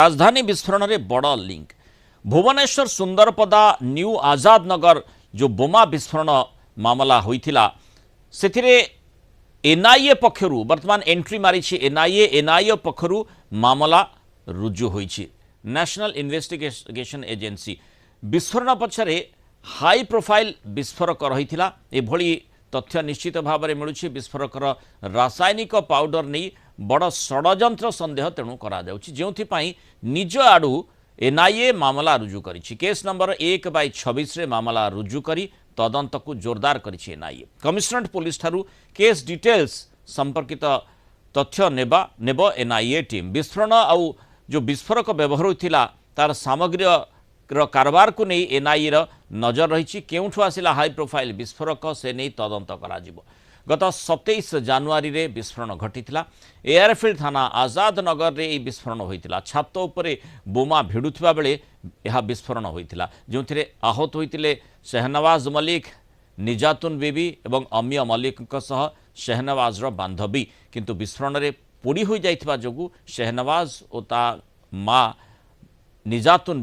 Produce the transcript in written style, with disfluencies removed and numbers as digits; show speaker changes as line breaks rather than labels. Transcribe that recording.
राजधानी विस्फोरण में बड़ लिंक भुवनेश्वर सुंदरपदा न्यू आजाद नगर जो बोमा विस्फोरण मामला होइथिला सेथिरे एनआईए पक्षरु वर्तमान एंट्री मारी एनआईए पक्षरु मामला रुजु होइछि। नेशनल इन्वेस्टिगेशन एजेंसी विस्फोरण पछरे हाई प्रोफाइल विस्फोरक रहिथिला एभली तथ्य निश्चित भाव में मिलुछि। विस्फोरकर रासायनिक पाउडर नहीं बड़ षड्यंत्र सन्देह तेणु करा जाउछि, जोंथिपाई निज आडू एनआईए मामला रुजु करिछि। केस नंबर 1/26 रे मामला रुजु करी तदंत को जोरदार करिछि एनआईए। कमिशनरेट पुलिस ठारू केस डिटेल्स संपर्कित तथ्य नेब एनआईए टीम। विस्फोरण आउ जो विस्फोरक व्यवहार होइथिला तार सामग्री कारबार को नहीं एनआईए नजर रही। केउठु आसिला हाई प्रोफाइल विस्फोरक से नहीं तदंत करा जिवो। गत 27 जानुआरी रे विस्फोरण घटिथिला। एयरफील्ड थाना आजाद नगर रे ई विस्फोरण होइथिला। छात उपरे बोमा भिडुथिबा बेले यह विस्फोरण होइथिला, जोंथिरे आहत होइतिले शहनवाज मलिक, निजातुन बीबी एवं अमिय मलिक सह शहनवाज रो बांधवी। किंतु विस्फोरण रे पोड़ी होई जाइथिबा जोगु शहनवाज ओ ता मां निजातुन